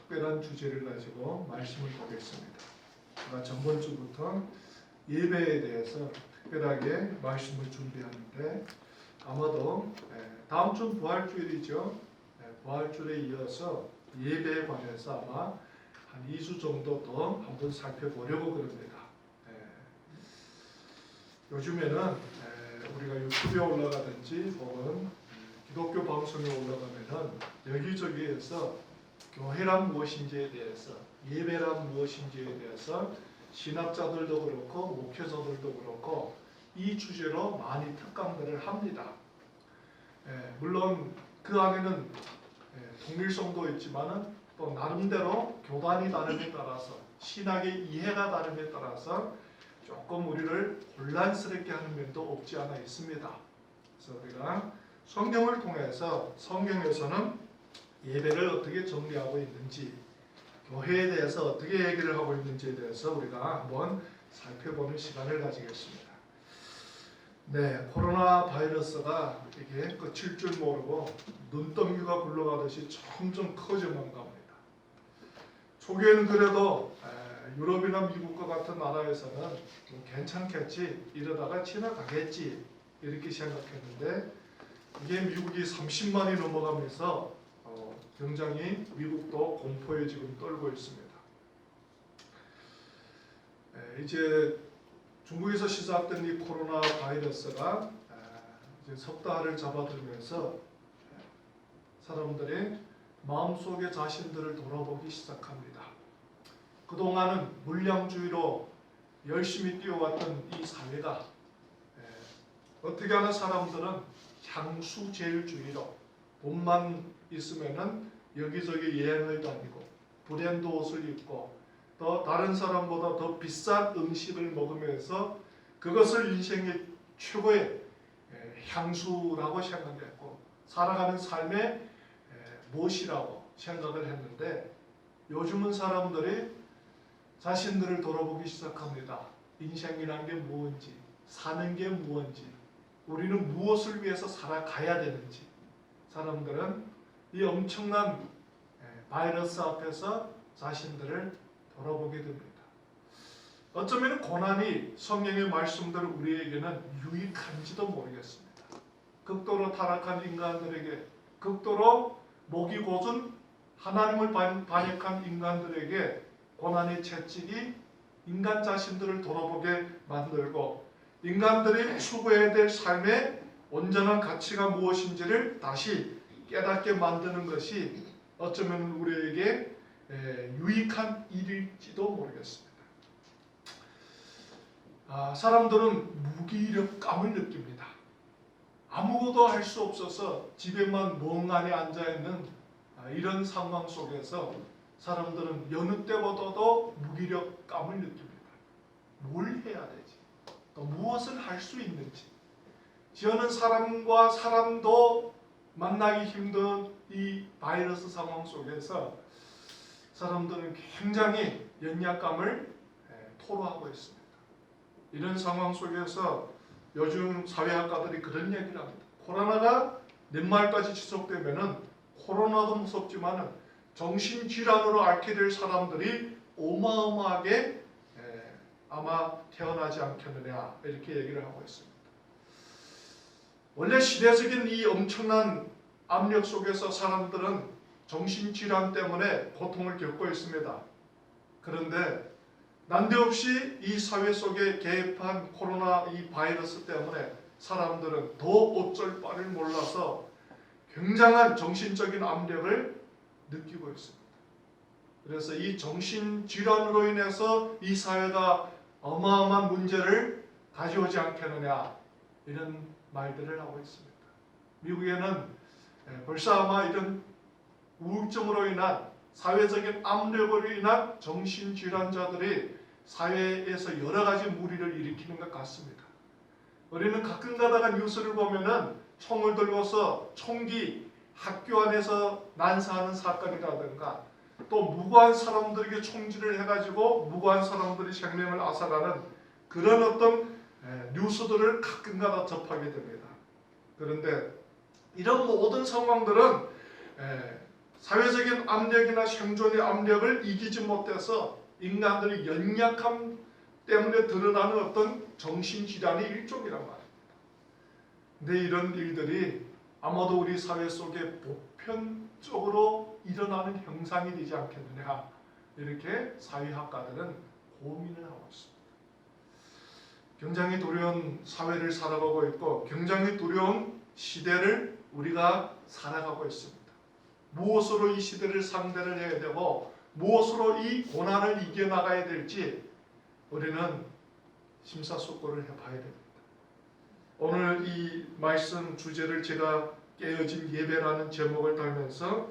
특별한 주제를 가지고 말씀을 보겠습니다. 제가 전번 주부터 예배에 대해서 특별하게 말씀을 준비하는데 아마도 다음 주는 부활주일이죠. 부활주일에 이어서 예배에 관해서 아마 한 2주 정도 더 한번 살펴보려고 그럽니다. 요즘에는 우리가 유튜브에 올라가든지 혹은 기독교 방송에 올라가면은 여기저기에서 교회란 무엇인지에 대해서, 예배란 무엇인지에 대해서 신학자들도 그렇고 목회자들도 그렇고 이 주제로 많이 특강들을 합니다. 물론 그 안에는 통일성도 있지만은 또 나름대로 교단이 다름에 따라서 신학의 이해가 다름에 따라서 조금 우리를 혼란스럽게 하는 면도 없지 않아 있습니다. 그래서 우리가 성경을 통해서 성경에서는 예배를 어떻게 정리하고 있는지, 교회에 대해서 어떻게 얘기를 하고 있는지에 대해서 우리가 한번 살펴보는 시간을 가지겠습니다. 코로나 바이러스가 이게 끝일 줄 모르고 눈덩이가 굴러가듯이 점점 커져만 갑니다. 초기에는 그래도 유럽이나 미국과 같은 나라에서는 괜찮겠지, 이러다가 지나가겠지 이렇게 생각했는데 이게 미국이 30만이 넘어가면서 굉장히 미국도 공포에 지금 떨고 있습니다. 이제 중국에서 시작된 이 코로나 바이러스가 이제 석 달을 잡아들면서 사람들의 마음속에 자신들을 돌아보기 시작합니다. 그동안은 물량주의로 열심히 뛰어왔던 이 사회가 어떻게 하는 사람들은 향수제일주의로 돈만 있으면은 여기저기 여행을 다니고 브랜드 옷을 입고 또 다른 사람보다 더 비싼 음식을 먹으면서 그것을 인생의 최고의 향수라고 생각했고 살아가는 삶의 무엇이라고 생각을 했는데 요즘은 사람들이 자신들을 돌아보기 시작합니다. 인생이란 게 무엇인지, 사는 게 무엇인지, 우리는 무엇을 위해서 살아가야 되는지 사람들은 이 엄청난 바이러스 앞에서 자신들을 돌아보게 됩니다. 어쩌면 고난이 성경의 말씀대로 우리에게는 유익한지도 모르겠습니다. 극도로 타락한 인간들에게, 극도로 목이 곧은 하나님을 반역한 인간들에게 고난의 채찍이 인간 자신들을 돌아보게 만들고 인간들이 추구해야 될 삶의 온전한 가치가 무엇인지를 다시 깨닫게 만드는 것이 어쩌면 우리에게 유익한 일일지도 모르겠습니다. 사람들은 무기력감을 느낍니다. 아무것도 할 수 없어서 집에만 멍하니 앉아있는 이런 상황 속에서 사람들은 여느 때보다도 무기력감을 느낍니다. 뭘 해야 되지? 또 무엇을 할 수 있는지. 지어는 사람과 사람도 만나기 힘든 이 바이러스 상황 속에서 사람들은 굉장히 연약감을 토로하고 있습니다. 이런 상황 속에서 요즘 사회학가들이 그런 얘기를 합니다. 코로나가年말까지 지속되면은 코로나도 무섭지만은 정신질환으로 앓게 될 사람들이 어마어마하게 아마 태어나지 않겠느냐 이렇게 얘기를 하고 있습니다. 원래 시대적인 이 엄청난 압력 속에서 사람들은 정신질환 때문에 고통을 겪고 있습니다. 그런데 난데없이 이 사회 속에 개입한 코로나 이 바이러스 때문에 사람들은 더 어쩔 바를 몰라서 굉장한 정신적인 압력을 느끼고 있습니다. 그래서 이 정신질환으로 인해서 이 사회가 어마어마한 문제를 가져오지 않겠느냐 이런 말들을 하고 있습니다. 미국에는 벌써 아마 이런 우울증으로 인한 사회적인 압력으로 인한 정신질환자들이 사회에서 여러 가지 무리를 일으키는 것 같습니다. 우리는 가끔 가다가 뉴스를 보면은 총을 들고서 총기 학교 안에서 난사하는 사건이라든가 또 무고한 사람들에게 총질을 해가지고 무고한 사람들이 생명을 앗아가는 그런 어떤 뉴스들을 가끔가다 접하게 됩니다. 그런데 이런 모든 상황들은 사회적인 압력이나 생존의 압력을 이기지 못해서 인간들의 연약함 때문에 드러나는 어떤 정신질환의 일종이란 말입니다. 근데 이런 일들이 아마도 우리 사회 속에 보편적으로 일어나는 형상이 되지 않겠느냐, 이렇게 사회학가들은 고민을 하고 있습니다. 굉장히 두려운 사회를 살아가고 있고 굉장히 두려운 시대를 우리가 살아가고 있습니다. 무엇으로 이 시대를 상대를 해야 되고 무엇으로 이 고난을 이겨나가야 될지 우리는 심사숙고를 해봐야 됩니다. 오늘 이 말씀 주제를 제가 깨어진 예배라는 제목을 달면서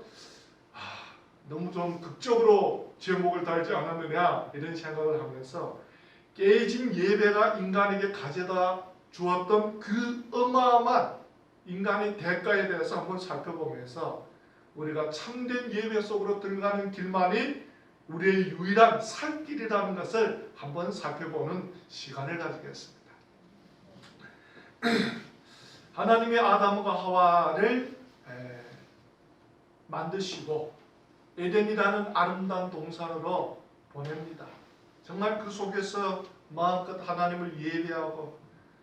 너무 좀 극적으로 제목을 달지 않았느냐 이런 생각을 하면서 깨어진 예배가 인간에게 가져다 주었던 그 어마어마한 인간의 대가에 대해서 한번 살펴보면서 우리가 참된 예배 속으로 들어가는 길만이 우리의 유일한 살 길이라는 것을 한번 살펴보는 시간을 가지겠습니다. 하나님이 아담과 하와를 만드시고 에덴이라는 아름다운 동산으로 보냅니다. 정말 그 속에서 마음껏 하나님을 예배하고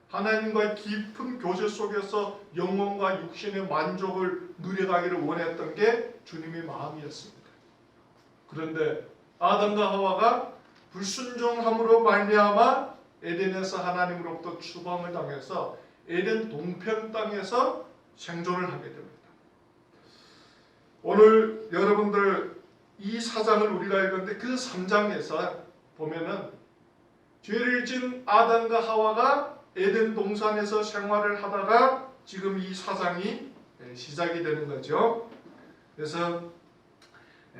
하나님과의 깊은 교제 속에서 영혼과 육신의 만족을 누려가기를 원했던 게 주님의 마음이었습니다. 그런데 아담과 하와가 불순종함으로 말미암아 에덴에서 하나님으로부터 추방을 당해서 에덴 동편 땅에서 생존을 하게 됩니다. 오늘 여러분들 이 4장을 우리가 읽었는데 그 3장에서 보면은 죄를 진 아담과 하와가 에덴 동산에서 생활을 하다가 지금 이 4장이 시작이 되는 거죠. 그래서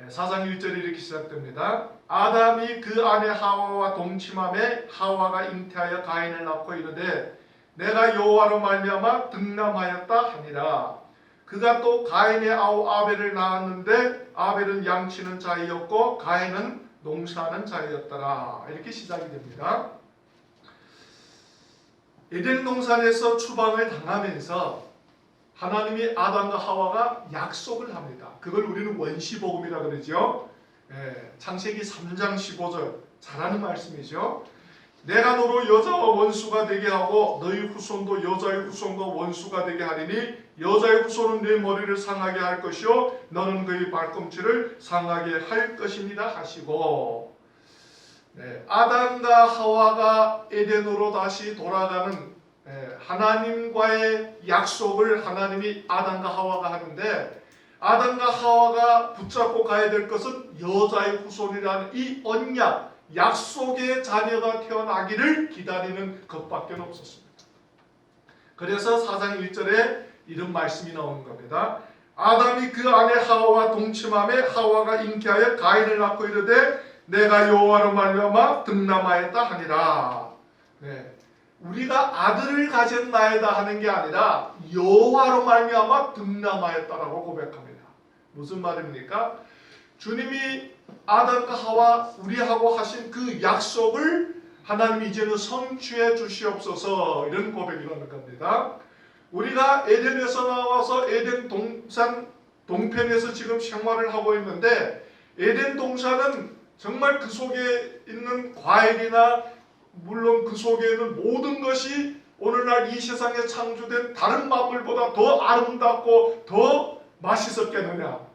4장 1절이 이렇게 시작됩니다. 아담이 그 아내 하와와 동침함에 하와가 잉태하여 가인을 낳고 이르되 내가 여호와로 말미암아 득남하였다 하니라. 그가 또 가인의 아우 아벨을 낳았는데 아벨은 양치는 자이었고 가인은 농사하는 자이었더라. 이렇게 시작이 됩니다. 에덴 동산에서 추방을 당하면서 하나님이 아담과 하와가 약속을 합니다. 그걸 우리는 원시복음이라 그러죠. 창세기 3장 15절 잘하는 말씀이죠. 내가 너로 여자와 원수가 되게 하고 너희 후손도 여자의 후손과 원수가 되게 하리니 여자의 후손은 네 머리를 상하게 할 것이요 너는 그의 발꿈치를 상하게 할 것입니다 하시고, 아담과 하와가 에덴으로 다시 돌아가는 하나님과의 약속을 하나님이 아담과 하와가 하는데, 아담과 하와가 붙잡고 가야 될 것은 여자의 후손이라는 이 언약, 약속의 자녀가 태어나기를 기다리는 것밖에 없었습니다. 그래서 4장 1절에 이런 말씀이 나오는 겁니다. 아담이 그 아내 하와와 동침함에 하와가 잉태하여 가인을 낳고 이르되 내가 여호와로 말미암아 득남하였다 하니라. 우리가 아들을 가졌나이다 하는 게 아니라 여호와로 말미암아 득남하였다라고 고백합니다. 무슨 말입니까? 주님이 아담과 하와 우리하고 하신 그 약속을 하나님이 이제는 성취해 주시옵소서, 이런 고백이라는 겁니다. 우리가 에덴에서 나와서 에덴 동산 동편에서 지금 생활을 하고 있는데, 에덴 동산은 정말 그 속에 있는 과일이나 물론 그 속에 있는 모든 것이 오늘날 이 세상에 창조된 다른 만물보다 더 아름답고 더 맛있었겠느냐?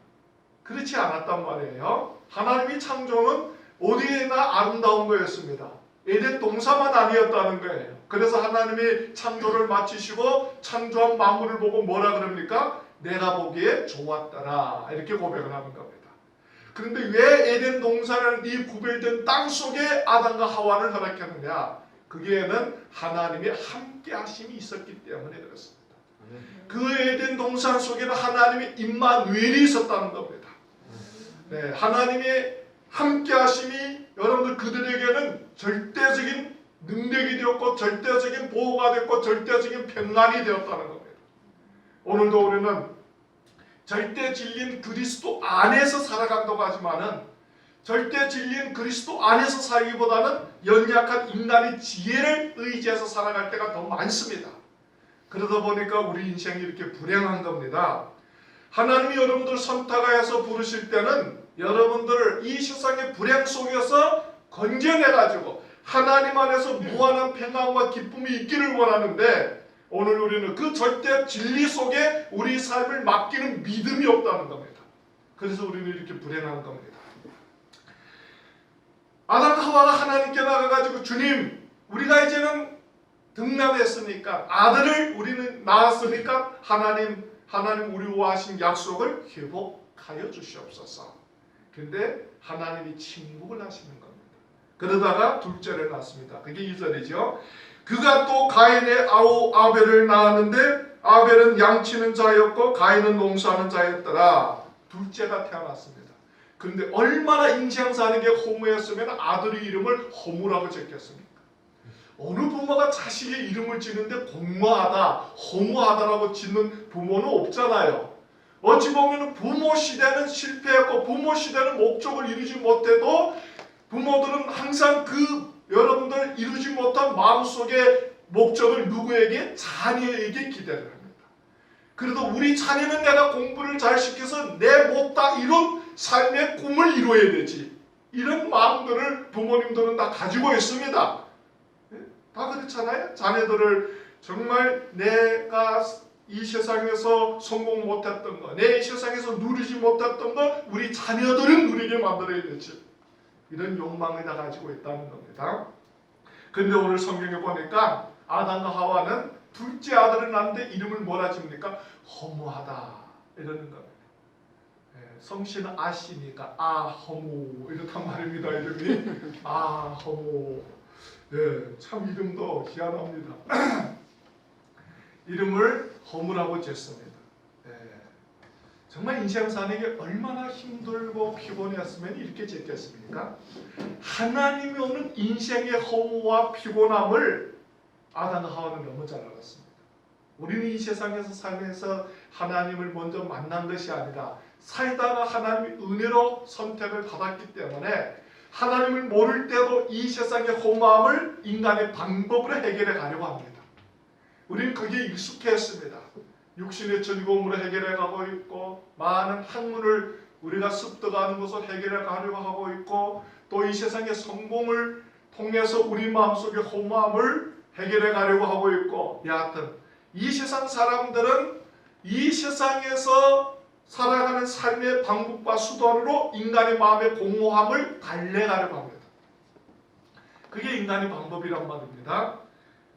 그렇지 않았단 말이에요. 하나님이 창조는 어디에나 아름다운 거였습니다. 에덴 동산만 아니었다는 거예요. 그래서 하나님이 창조를 마치시고 창조한 만물을 보고 뭐라 그럽니까? 내가 보기에 좋았더라, 이렇게 고백을 하는 겁니다. 그런데 왜 에덴 동산을 이 구별된 땅 속에 아담과 하와를 허락했느냐? 거기에는 하나님의 함께 하심이 있었기 때문에 그렇습니다. 그 에덴 동산 속에는 하나님의 임마누엘이 있었다는 겁니다. 하나님의 함께 하심이 여러분들 그들에게는 절대적인 능력이 되었고 절대적인 보호가 됐고 절대적인 평안이 되었다는 겁니다. 오늘도 우리는 절대 진리인 그리스도 안에서 살아간다고 하지만은 절대 진리인 그리스도 안에서 살기보다는 연약한 인간의 지혜를 의지해서 살아갈 때가 더 많습니다. 그러다 보니까 우리 인생이 이렇게 불행한 겁니다. 하나님이 여러분들 선택하여서 부르실 때는 여러분들을 이 세상의 불행 속에서 건져내가지고 하나님 안에서 무한한 평안과 기쁨이 있기를 원하는데, 오늘 우리는 그 절대 진리 속에 우리 삶을 맡기는 믿음이 없다는 겁니다. 그래서 우리는 이렇게 불행한 겁니다. 아담 하와가 하나님께 나가가지고, 주님, 우리가 이제는 등남했으니까, 아들을 우리는 낳았으니까 하나님 우리와 하신 약속을 회복하여 주시옵소서. 근데 하나님이 침묵을 하시는 겁니다. 그러다가 둘째를 낳습니다. 그게 2절이죠. 그가 또 가인의 아우 아벨을 낳았는데 아벨은 양치는 자였고 가인은 농사하는 자였더라. 둘째가 태어났습니다. 그런데 얼마나 인생 사는 게 허무했으면 아들의 이름을 허무라고 짓겠습니까? 어느 부모가 자식의 이름을 짓는데 공허하다, 허무하다라고 짓는 부모는 없잖아요. 어찌 보면 부모 시대는 실패했고 부모 시대는 목적을 이루지 못해도 부모들은 항상 그 여러분들 이루지 못한 마음속의 목적을 누구에게? 자녀에게 기대를 합니다. 그래도 우리 자녀는 내가 공부를 잘 시켜서 내 못다 이룬 삶의 꿈을 이루어야 되지. 이런 마음들을 부모님들은 다 가지고 있습니다. 다 그렇잖아요. 자녀들을 정말 내가 이 세상에서 성공 못했던 거, 내 이 세상에서 누리지 못했던 거 우리 자녀들은 누리게 만들어야 되지. 이런 욕망을 다 가지고 있다는 겁니다. 근데 오늘 성경에 보니까 아담과 하와는 둘째 아들을 낳는데 이름을 뭐라 짓습니까? 허무하다 이러는 겁니다. 성씨는 아씨니까 아허무 이렇단 말입니다. 이름이 아허무. 참 이름도 희한합니다. 이름을 허무라고 짓습니다. 정말 인생 사는 게 얼마나 힘들고 피곤했으면 이렇게 짓겠습니까? 하나님이 오는 인생의 허무와 피곤함을 아담과 하와는 너무 잘 알았습니다. 우리는 이 세상에서 살면서 하나님을 먼저 만난 것이 아니라 살다가 하나님의 은혜로 선택을 받았기 때문에 하나님을 모를 때도 이 세상의 허무함을 인간의 방법으로 해결해 가려고 합니다. 우리는 거기에 익숙했습니다. 육신의 즐거움으로 해결해 가고 있고, 많은 학문을 우리가 습득하는 것을 해결해 가려고 하고 있고, 또 이 세상의 성공을 통해서 우리 마음속의 허무함을 해결해 가려고 하고 있고, 여하튼 이 세상 사람들은 이 세상에서 살아가는 삶의 방법과 수단으로 인간의 마음의 공허함을 달래가려고 합니다. 그게 인간의 방법이란 말입니다.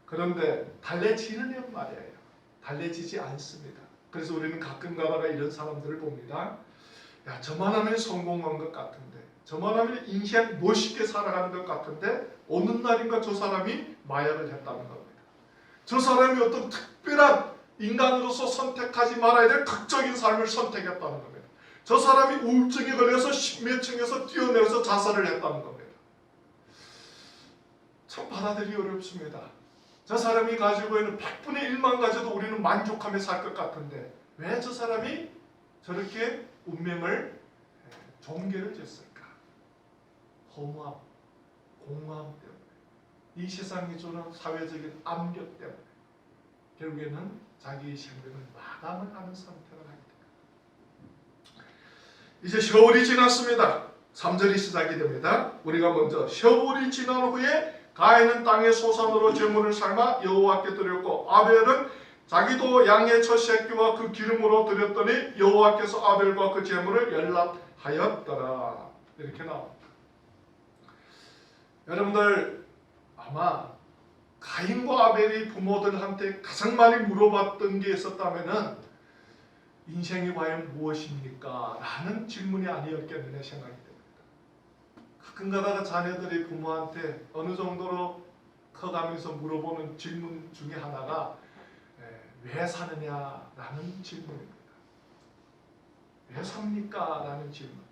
그런데 달래지는 말이에요. 달래지지 않습니다. 그래서 우리는 가끔 가다가 이런 사람들을 봅니다. 야, 저만 하면 성공한 것 같은데, 저만 하면 인생 멋있게 살아가는 것 같은데 어느 날인가 저 사람이 마약을 했다는 겁니다. 저 사람이 어떤 특별한 인간으로서 선택하지 말아야 될 극적인 삶을 선택했다는 겁니다. 저 사람이 우울증에 걸려서 십몇 층에서 뛰어내려서 자살을 했다는 겁니다. 참 받아들이기 어렵습니다. 저 사람이 가지고 있는 100분의 1만 가져도 우리는 만족하며 살 것 같은데 왜 저 사람이 저렇게 운명을 종결을 졌을까? 허무함, 공허함 때문에, 이 세상이 주는 사회적인 압력 때문에 결국에는 자기의 생명을 마감을 하는 선택을 하게 됩니다. 이제 세월이 지났습니다. 3절이 시작이 됩니다. 우리가 먼저 세월이 지난 후에 가인은 땅의 소산으로 제물을 삶아 여호와께 드렸고 아벨은 자기도 양의 첫 새끼와 그 기름으로 드렸더니 여호와께서 아벨과 그 제물을 연락하였더라. 이렇게 나옵니다. 여러분들 아마 가인과 아벨이 부모들한테 가장 많이 물어봤던 게 있었다면은 인생이 과연 무엇입니까? 라는 질문이 아니었겠느냐 생각이 됩니다. 가끔 가다가 자녀들이 부모한테 어느 정도로 커가면서 물어보는 질문 중에 하나가 왜 사느냐라는 질문입니다. 왜 삽니까? 라는 질문.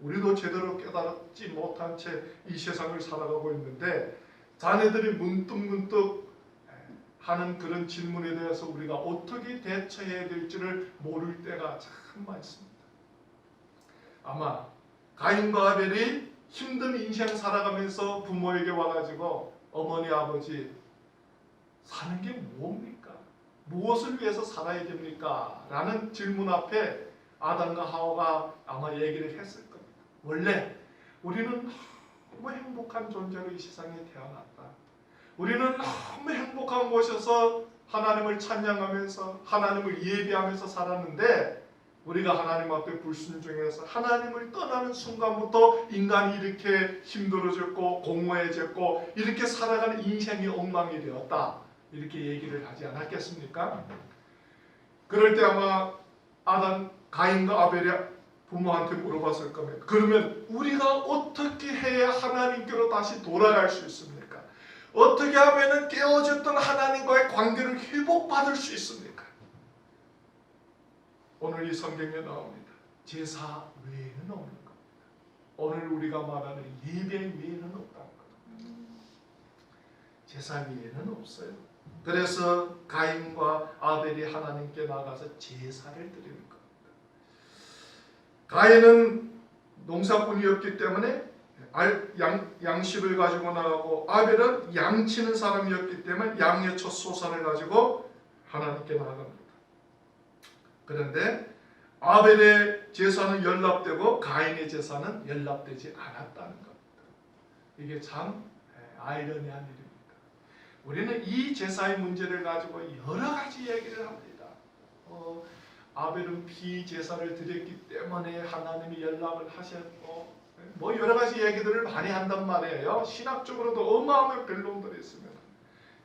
우리도 제대로 깨달지 못한 채 이 세상을 살아가고 있는데 자녀들이 문득문득 하는 그런 질문에 대해서 우리가 어떻게 대처해야 될지를 모를 때가 참 많습니다. 아마 가인과 아벨이 힘든 인생 살아가면서 부모에게 와가지고 어머니 아버지 사는 게 뭡니까? 무엇을 위해서 살아야 됩니까? 라는 질문 앞에 아담과 하와가 아마 얘기를 했을 겁니다. 원래 우리는 너무 행복한 존재로 이 세상에 태어났다. 우리는 너무 행복한 곳에서 하나님을 찬양하면서 하나님을 예배하면서 살았는데 우리가 하나님 앞에 불순종해서 하나님을 떠나는 순간부터 인간이 이렇게 힘들어졌고 공허해졌고 이렇게 살아가는 인생이 엉망이 되었다. 이렇게 얘기를 하지 않았겠습니까? 그럴 때 아마 가인과 아벨이 부모한테 물어봤을 겁니다. 그러면 우리가 어떻게 해야 하나님께로 다시 돌아갈 수 있습니까? 어떻게 하면 깨어졌던 하나님과의 관계를 회복받을 수 있습니까? 오늘 이 성경에 나옵니다. 제사 외에는 없는 겁니다. 오늘 우리가 말하는 예배 외에는 없다는 겁니다. 제사 외에는 없어요. 그래서 가인과 아벨이 하나님께 나가서 제사를 드리는 겁니다. 가인은 농사꾼이었기 때문에 양식을 가지고 나가고 아벨은 양치는 사람이었기 때문에 양의 첫 소산을 가지고 하나님께 나아갑니다. 그런데 아벨의 제사는 연락되고 가인의 제사는 연락되지 않았다는 겁니다. 이게 참 아이러니한 일입니다. 우리는 이 제사의 문제를 가지고 여러 가지 얘기를 합니다. 아벨은 피제사를 드렸기 때문에 하나님이 연락을 하셨고 뭐 여러 가지 얘기들을 많이 한단 말이에요. 신학적으로도 어마어마한 변론들이 있습니다.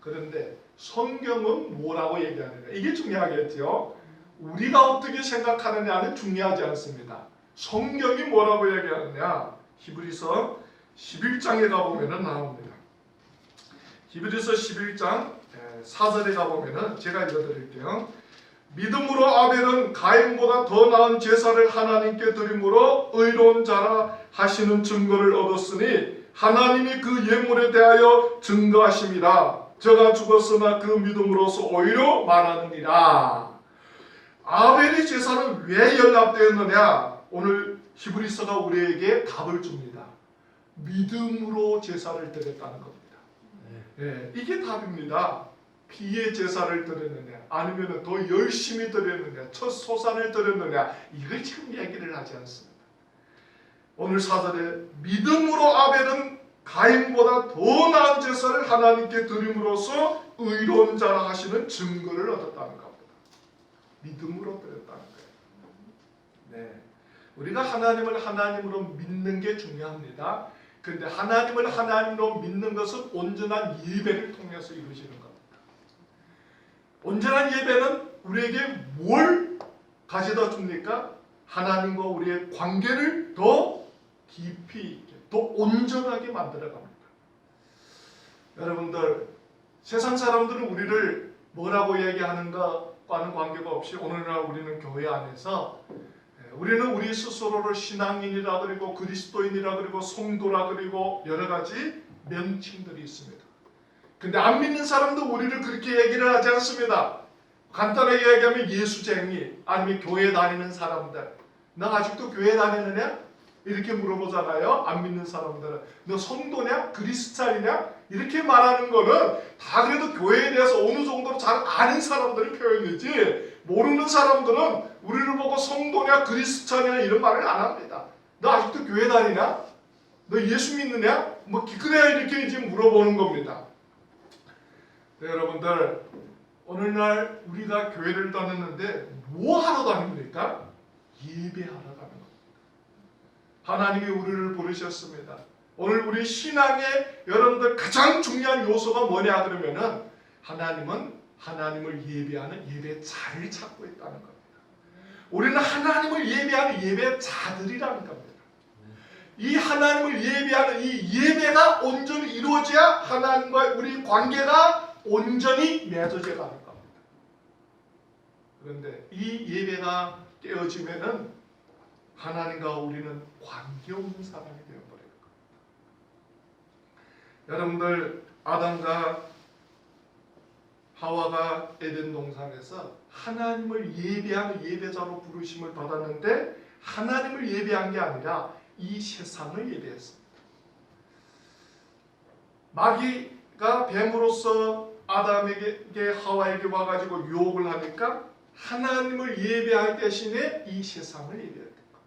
그런데 성경은 뭐라고 얘기하느냐, 이게 중요하겠죠. 우리가 어떻게 생각하느냐는 중요하지 않습니다. 성경이 뭐라고 얘기하느냐, 히브리서 11장에 가보면 나옵니다. 히브리서 11장 4절에 가보면 제가 읽어드릴게요. 믿음으로 아벨은 가인보다 더 나은 제사를 하나님께 드림으로 의로운 자라 하시는 증거를 얻었으니 하나님이 그 예물에 대하여 증거하심이라. 저가 죽었으나 그 믿음으로서 오히려 말하느니라. 아벨의 제사는 왜 연락되었느냐? 오늘 히브리서가 우리에게 답을 줍니다. 믿음으로 제사를 드렸다는 겁니다. 이게 답입니다. 피의 제사를 드렸느냐 아니면 더 열심히 드렸느냐 첫 소산을 드렸느냐, 이걸 지금 얘기를 하지 않습니다. 오늘 4절에 믿음으로 아벨은 가인보다 더 나은 제사를 하나님께 드림으로써 의로운 자라 하시는 증거를 얻었다는 겁니다. 믿음으로 드렸다는 거예요. 네, 우리가 하나님을 하나님으로 믿는 게 중요합니다. 그런데 하나님을 하나님으로 믿는 것은 온전한 예배를 통해서 이루어지는 겁니다. 온전한 예배는 우리에게 뭘 가져다 줍니까? 하나님과 우리의 관계를 더 깊이 있게, 더 온전하게 만들어 갑니다. 여러분들, 세상 사람들은 우리를 뭐라고 얘기하는가와는 관계가 없이 오늘날 우리는 교회 안에서 우리는 우리 스스로를 신앙인이라 그리고 그리스도인이라 그리고 성도라 그리고 여러 가지 명칭들이 있습니다. 근데 안 믿는 사람도 우리를 그렇게 얘기를 하지 않습니다. 간단하게 얘기하면 예수쟁이 아니면 교회 다니는 사람들, 너 아직도 교회 다니느냐? 이렇게 물어보잖아요. 안 믿는 사람들은 너 성도냐? 그리스찬이냐? 이렇게 말하는 거는 다 그래도 교회에 대해서 어느 정도로 잘 아는 사람들의 표현이지, 모르는 사람들은 우리를 보고 성도냐 그리스찬이냐 이런 말을 안 합니다. 너 아직도 교회 다니냐? 너 예수 믿느냐? 뭐 그래야 이렇게 이제 물어보는 겁니다. 네, 여러분들, 오늘날 우리가 교회를 다녔는데 뭐 하러 다닙니까? 예배하러 가는 겁니다. 하나님이 우리를 부르셨습니다. 오늘 우리 신앙의 여러분들 가장 중요한 요소가 뭐냐 그러면은 하나님은 하나님을 예배하는 예배자를 찾고 있다는 겁니다. 우리는 하나님을 예배하는 예배자들이라는 겁니다. 이 하나님을 예배하는 이 예배가 온전히 이루어져야 하나님과 우리 관계가 온전히 맺어져 가는 겁니다. 그런데 이 예배가 깨어지면은 하나님과 우리는 관계없는 사람이 되어버려요. 여러분들, 아담과 하와가 에덴 동산에서 하나님을 예배하는 예배자로 부르심을 받았는데 하나님을 예배한 게 아니라 이 세상을 예배했습니다. 마귀가 뱀으로써 아담에게 하와에게 와가지고 유혹을 하니까 하나님을 예배할 대신에 이 세상을 예배했던 것.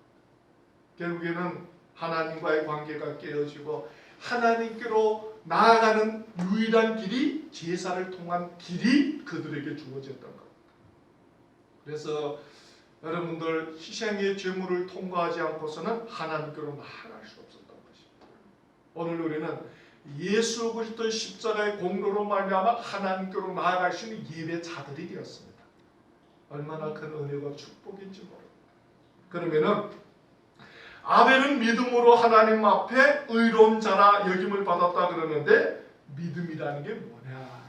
결국에는 하나님과의 관계가 깨어지고 하나님께로 나아가는 유일한 길이 제사를 통한 길이 그들에게 주어졌던 것. 그래서 여러분들 희생의 제물을 통과하지 않고서는 하나님께로 나아갈 수 없었던 것입니다. 오늘 우리는 예수 그리스도의 십자가의 공로로 말미암아 하나님께로 나아갈 수 있는 예배자들이 되었습니다. 얼마나 큰 은혜와 축복인지 모릅니다. 그러면은 아벨은 믿음으로 하나님 앞에 의로운 자라 여김을 받았다 그러는데 믿음이라는 게 뭐냐?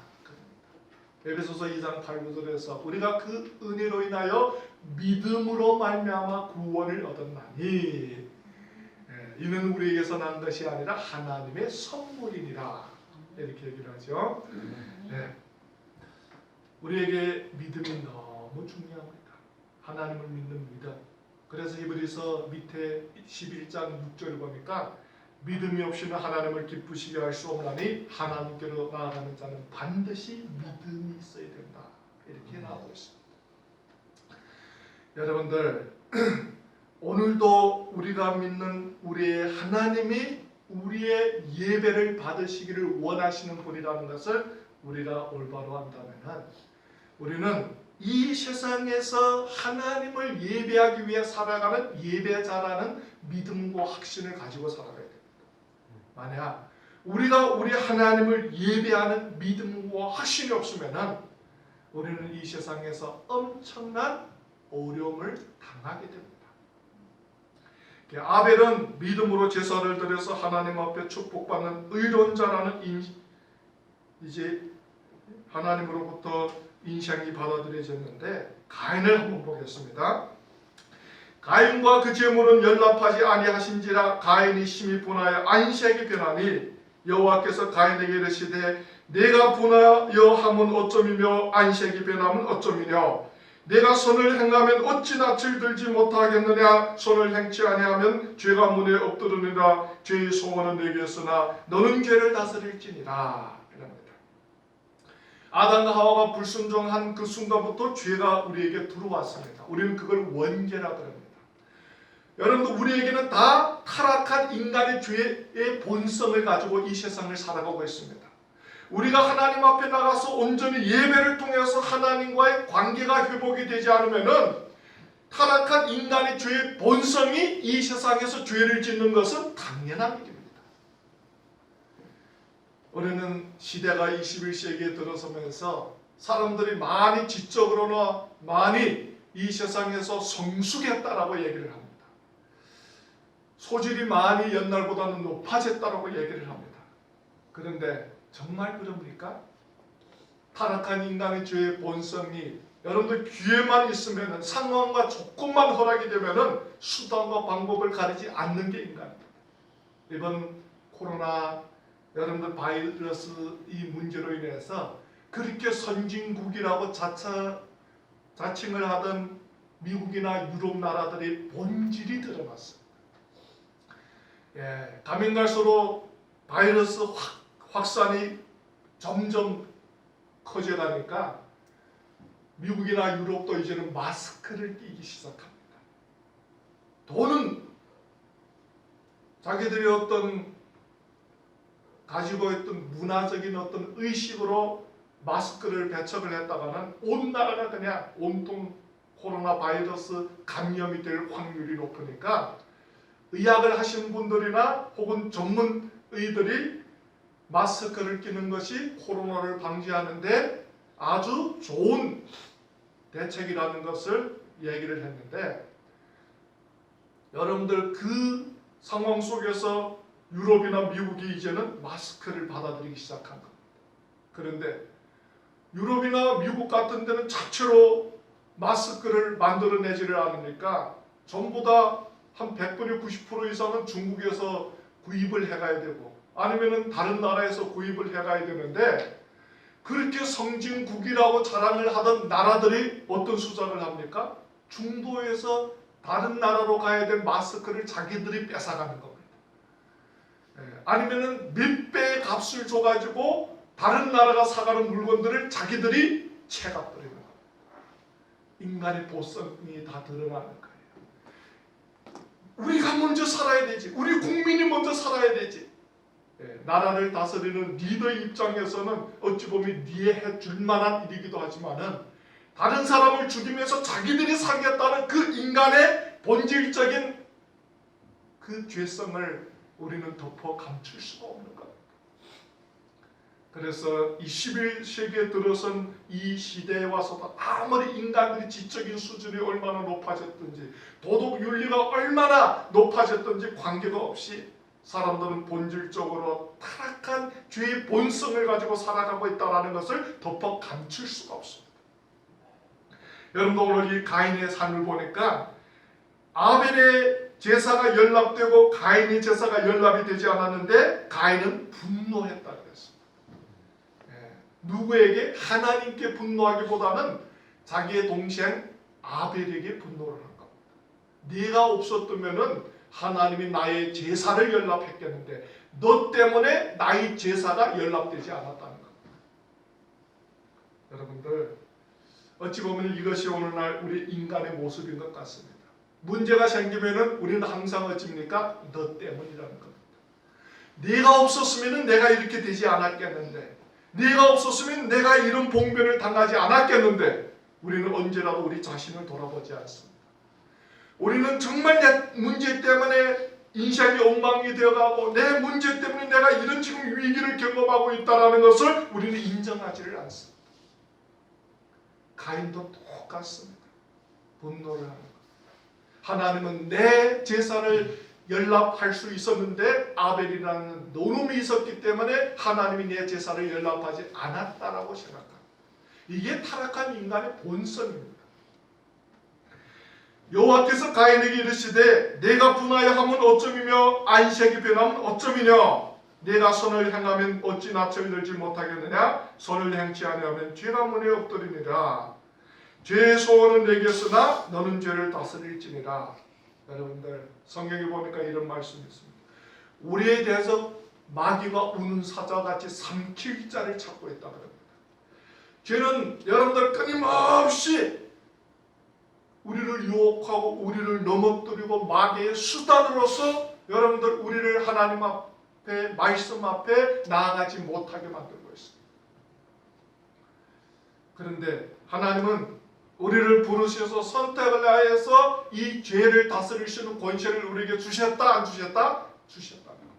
에베소서 2장 8, 9절에서 우리가 그 은혜로 인하여 믿음으로 말미암아 구원을 얻었나니 이는 우리에게서 난 것이 아니라 하나님의 선물이니라 이렇게 얘기를 하죠. 우리에게 믿음이 너무 중요합니다. 하나님을 믿는 믿음. 그래서 히브리서 밑에 11장 6절을 보니까 믿음이 없이는 하나님을 기쁘시게 할 수 없나니 하나님께로 나아가는 자는 반드시 믿음이 있어야 된다. 이렇게 나오고 있습니다. 여러분들 오늘도 우리가 믿는 우리의 하나님이 우리의 예배를 받으시기를 원하시는 분이라는 것을 우리가 올바로 한다면 우리는 이 세상에서 하나님을 예배하기 위해 살아가는 예배자라는 믿음과 확신을 가지고 살아가야 됩니다. 만약 우리가 우리 하나님을 예배하는 믿음과 확신이 없으면 우리는 이 세상에서 엄청난 어려움을 당하게 됩니다. 아벨은 믿음으로 제사를 드려서 하나님 앞에 축복받는 의로운 자라는 이제 하나님으로부터 인생이 받아들여졌는데 가인을 한번 보겠습니다. 가인과 그 제물은 연락하지 아니하신지라 가인이 심히 분하여 안식이 변하니 여호와께서 가인에게 이르시되 내가 분하여 함은 어쩌미며 안식이 변함은 어쩌미냐 내가 선을 행하면 어찌 낯을 들지 못하겠느냐 선을 행치 아니하면 죄가 문에 엎드르니라 죄의 소원은 내게 있으나 너는 죄를 다스릴지니라. 아담과 하와가 불순종한 그 순간부터 죄가 우리에게 들어왔습니다. 우리는 그걸 원죄라 그럽니다. 여러분도 우리에게는 다 타락한 인간의 죄의 본성을 가지고 이 세상을 살아가고 있습니다. 우리가 하나님 앞에 나가서 온전히 예배를 통해서 하나님과의 관계가 회복이 되지 않으면은 타락한 인간의 죄의 본성이 이 세상에서 죄를 짓는 것은 당연한 일입니다. 우리는 시대가 21세기에 들어서면서 사람들이 많이 지적으로나 많이 이 세상에서 성숙했다라고 얘기를 합니다. 소질이 많이 옛날보다는 높아졌다라고 얘기를 합니다. 그런데 정말 그럽니까? 타락한 인간의 죄의 본성이 여러분들 기회만 있으면 상황과 조건만 허락이 되면 수단과 방법을 가리지 않는 게 인간입니다. 이번 코로나 여러분들 바이러스 이 문제로 인해서 그렇게 선진국이라고 자칭을 하던 미국이나 유럽 나라들의 본질이 드러났습니다. 가면 갈수록 바이러스 확산이 점점 커져가니까 미국이나 유럽도 이제는 마스크를 끼기 시작합니다. 돈은 자기들이 어떤 가지고 있던 문화적인 어떤 의식으로 마스크를 배척을 했다가는 온 나라가 그냥 온통 코로나 바이러스 감염이 될 확률이 높으니까 의학을 하시는 분들이나 혹은 전문의들이 마스크를 끼는 것이 코로나를 방지하는데 아주 좋은 대책이라는 것을 얘기를 했는데 여러분들 그 상황 속에서 유럽이나 미국이 이제는 마스크를 받아들이기 시작한 겁니다. 그런데 유럽이나 미국 같은 데는 자체로 마스크를 만들어내지를 않으니까 전부 다 한 100분의 90% 이상은 중국에서 구입을 해가야 되고 아니면은 다른 나라에서 구입을 해가야 되는데 그렇게 성진국이라고 자랑을 하던 나라들이 어떤 수작을 합니까? 중도에서 다른 나라로 가야 될 마스크를 자기들이 뺏어가는 겁니다. 아니면은 몇 배의 값을 줘가지고 다른 나라가 사가는 물건들을 자기들이 채값 버리는 겁니다. 인간의 본성이 다 드러나는 거예요. 우리가 먼저 살아야 되지. 우리 국민이 먼저 살아야 되지. 나라를 다스리는 리더 입장에서는 어찌 보면 이해해 줄 만한 일이기도 하지만은 다른 사람을 죽이면서 자기들이 살겠다는 그 인간의 본질적인 그 죄성을 우리는 덮어 감출 수가 없는 것. 그래서 이 21세기에 들어선 이 시대에 와서도 아무리 인간들이 지적인 수준이 얼마나 높아졌든지 도덕 윤리가 얼마나 높아졌든지 관계가 없이 사람들은 본질적으로 타락한 죄의 본성을 가지고 살아가고 있다는 것을 덮어 감출 수가 없습니다. 여러분도 오늘 이 가인의 삶을 보니까 아벨의 제사가 연락되고 가인의 제사가 연락이 되지 않았는데 가인은 분노했다 그랬습니다. 누구에게? 하나님께 분노하기보다는 자기의 동생 아벨에게 분노를 한 겁니다. 네가 없었다면은 하나님이 나의 제사를 연락했겠는데 너 때문에 나의 제사가 연락되지 않았다는 겁니다. 여러분들 어찌 보면 이것이 오늘날 우리 인간의 모습인 것 같습니다. 문제가 생기면은 우리는 항상 어찌입니까? 너 때문이라는 겁니다. 네가 없었으면 내가 이렇게 되지 않았겠는데 네가 없었으면 내가 이런 봉변을 당하지 않았겠는데 우리는 언제라도 우리 자신을 돌아보지 않습니다. 우리는 정말 내 문제 때문에 인생이 엉망이 되어가고 내 문제 때문에 내가 이런 지금 위기를 경험하고 있다는 것을 우리는 인정하지를 않습니다. 가인도 똑같습니다. 분노를 하는 것. 하나님은 내 제사를 연락할 수 있었는데 아벨이라는 노름이 있었기 때문에 하나님이 내 제사를 연락하지 않았다라고 생각합니다. 이게 타락한 인간의 본성입니다. 여호와께서 가인에게 이르시되 내가 분하여 하면 어쩌이며 안식이 변하면 어쩌이냐 내가 선을 행하면 어찌 낯을 들지 못하겠느냐 선을 행치 아니하면 죄가 문에 엎드리니라 죄의 소원은 내게 쓰나 너는 죄를 다스릴지니라. 여러분들 성경에 보니까 이런 말씀이 있습니다. 우리에 대해서 마귀가 우는 사자같이 삼킬 자를 찾고 있다 그럽니다. 죄는 여러분들 끊임없이 우리를 유혹하고 우리를 넘어뜨리고 마귀의 수단으로서 여러분들 우리를 하나님 앞에 말씀 앞에 나아가지 못하게 만들고 있습니다. 그런데 하나님은 우리를 부르셔서 선택을 하여서 이 죄를 다스릴 수 있는 권세를 우리에게 주셨다 안 주셨다? 주셨다는 겁니다.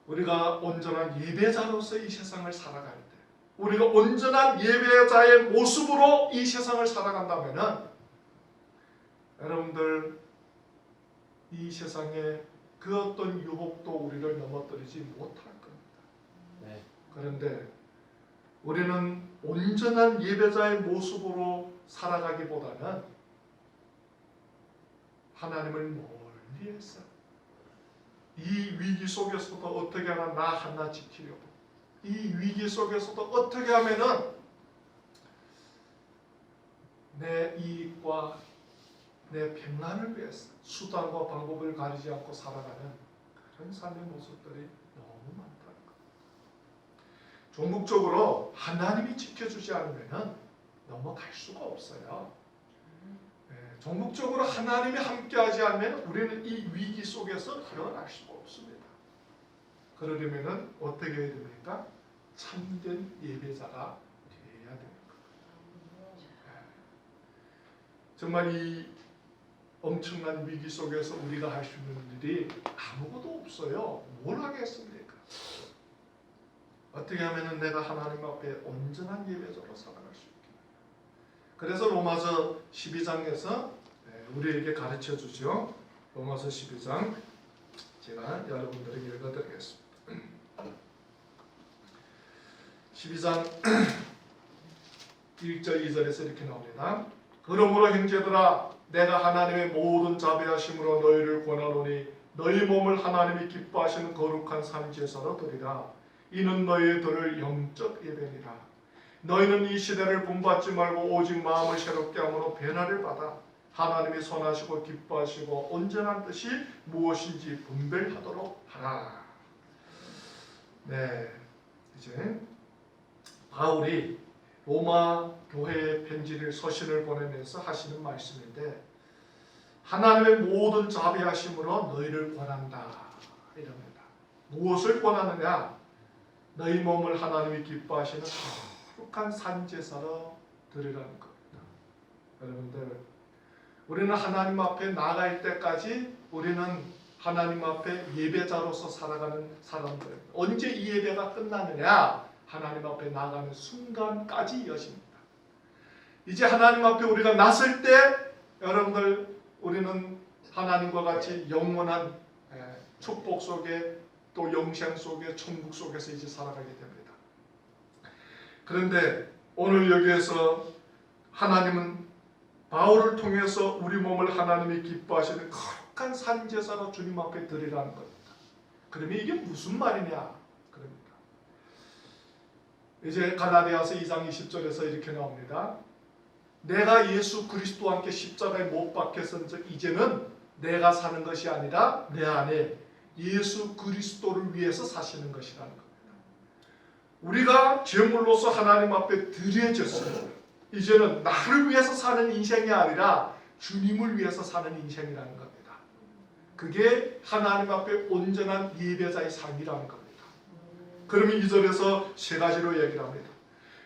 우리가 온전한 예배자로서 이 세상을 살아갈 때 우리가 온전한 예배자의 모습으로 이 세상을 살아간다면 여러분들 이 세상에 그 어떤 유혹도 우리를 넘어뜨리지 못할 겁니다. 네. 그런데 우리는 온전한 예배자의 모습으로 살아가기보다는 하나님을 멀리해서 이 위기 속에서도 어떻게 하나 나 하나 지키려고 이 위기 속에서도 어떻게 하면은 내 이익과 내 평안을 위해서 수단과 방법을 가리지 않고 살아가는 그런 삶의 모습들이 너무 많다는 것. 종국적으로 하나님이 지켜주지 않으면 넘어갈 수가 없어요. 종국적으로 하나님이 함께하지 않으면 우리는 이 위기 속에서 헤어날 수가 없습니다. 그러려면 어떻게 해야 됩니까? 참된 예배자가 되어야 됩니다. 정말 이 엄청난 위기 속에서 우리가 할 수 있는 일이 아무것도 없어요. 뭘 하겠습니까? 어떻게 하면 내가 하나님 앞에 온전한 예배자로 살아갈 수 있겠냐. 그래서 로마서 12장에서 우리에게 가르쳐 주죠. 로마서 12장 제가 여러분들에게 읽어드리겠습니다. 12장 1절 2절에서 이렇게 나옵니다. 그러므로 형제들아 내가 하나님의 모든 자비하심으로 너희를 권하노니 너희 몸을 하나님이 기뻐하시는 거룩한 산제사로 드리라. 이는 너희의 들을 영적 예배니라. 너희는 이 시대를 본받지 말고 오직 마음을 새롭게 함으로 변화를 받아 하나님이 선하시고 기뻐하시고 온전한 뜻이 무엇인지 분별하도록 하라. 네, 이제 바울이 로마 교회에 편지를 서신을 보내면서 하시는 말씀인데 하나님의 모든 자비하심으로 너희를 권한다 이럽니다. 무엇을 권하느냐? 너희 몸을 하나님이 기뻐하시는 거룩한 산제사로 드리라는 겁니다. 여러분들 우리는 하나님 앞에 나갈 때까지 우리는 하나님 앞에 예배자로서 살아가는 사람들입니다. 언제 이 예배가 끝나느냐? 하나님 앞에 나가는 순간까지 여십니다. 이제 하나님 앞에 우리가 나설 때 여러분들 우리는 하나님과 같이 영원한 축복 속에 또 영생 속에 천국 속에서 이제 살아가게 됩니다. 그런데 오늘 여기에서 하나님은 바울을 통해서 우리 몸을 하나님이 기뻐하시는 거룩한 산제사로 주님 앞에 드리라는 겁니다. 그러면 이게 무슨 말이냐? 그럽니다. 이제 갈라디아서 2장 20절에서 이렇게 나옵니다. 내가 예수 그리스도와 함께 십자가에 못 박혔은즉 이제는 내가 사는 것이 아니라 내 안에 예수 그리스도를 위해서 사시는 것이라는 겁니다. 우리가 제물로서 하나님 앞에 드려졌어요. 이제는 나를 위해서 사는 인생이 아니라 주님을 위해서 사는 인생이라는 겁니다. 그게 하나님 앞에 온전한 예배자의 삶이라는 겁니다. 그러면 2절에서 세 가지로 얘기를 합니다.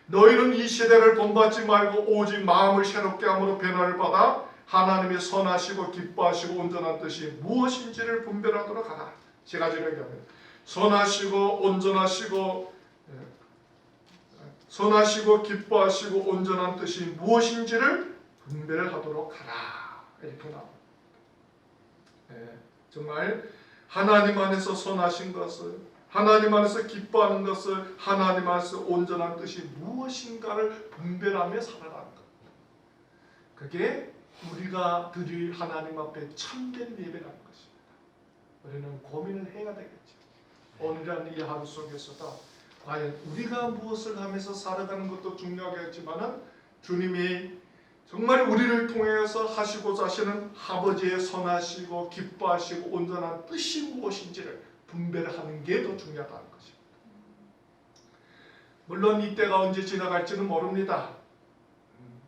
너희는 이 시대를 본받지 말고 오직 마음을 새롭게 함으로 변화를 받아 하나님의 선하시고 기뻐하시고 온전한 뜻이 무엇인지를 분별하도록 하라. 세 가지로 얘기합니다. 선하시고 온전하시고 선하시고 기뻐하시고 온전한 뜻이 무엇인지를 분별하도록 하라. 이렇게 나옵니다. 정말 하나님 안에서 선하신 것을, 하나님 안에서 기뻐하는 것을, 하나님 안에서 온전한 뜻이 무엇인가를 분별하며 살아가는 겁니다. 그게 우리가 드릴 하나님 앞에 참된 예배라는 것입니다. 우리는 고민을 해야 되겠죠. 오늘은 이 하루 속에서도 과연 우리가 무엇을 하면서 살아가는 것도 중요하겠지만 주님이 정말 우리를 통해서 하시고자 하시는 아버지의 선하시고 기뻐하시고 온전한 뜻이 무엇인지를 분별하는 게 더 중요하다는 것입니다. 물론 이때가 언제 지나갈지는 모릅니다.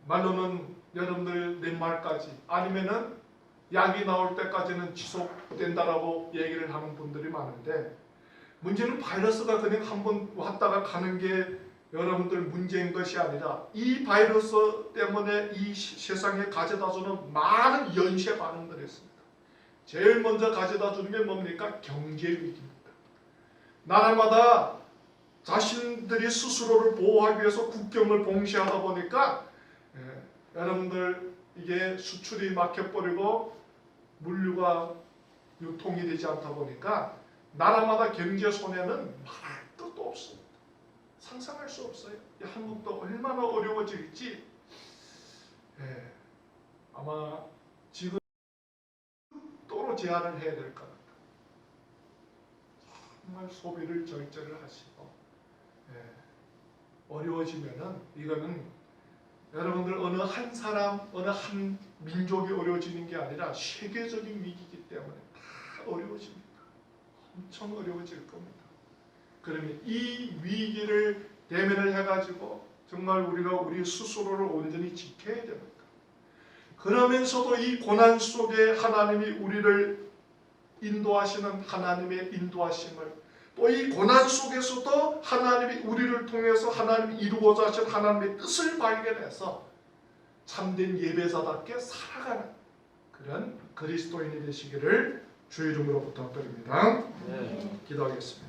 말로는 여러분들 내말까지 아니면은 약이 나올 때까지는 지속된다라고 얘기를 하는 분들이 많은데 문제는 바이러스가 그냥 한번 왔다가 가는 게 여러분들 문제인 것이 아니라 이 바이러스 때문에 이 세상에 가져다주는 많은 연쇄 반응들이 있습니다. 제일 먼저 가져다주는 게 뭡니까? 경제 위기입니다. 나라마다 자신들이 스스로를 보호하기 위해서 국경을 봉쇄하다 보니까 여러분들 이게 수출이 막혀버리고 물류가 유통이 되지 않다 보니까 나라마다 경제 손해는 말할 것도 없습니다. 상상할 수 없어요. 한국도 얼마나 어려워질지 아마 지금 또로 제한을 해야 될 것 같아요. 정말 소비를 절제를 하시고 어려워지면은 이거는 여러분들 어느 한 사람, 어느 한 민족이 어려워지는 게 아니라 세계적인 위기이기 때문에 다 어려워집니다. 엄청 어려워질 겁니다. 그러면 이 위기를 대면을 해가지고 정말 우리가 우리 스스로를 온전히 지켜야 됩니다. 그러면서도 이 고난 속에 하나님이 우리를 인도하시는 하나님의 인도하심을 또 이 고난 속에서도 하나님이 우리를 통해서 하나님이 이루고자 하신 하나님의 뜻을 발견해서 참된 예배자답게 살아가는 그런 그리스도인이 되시기를 주의 이름으로 부탁드립니다. 기도하겠습니다.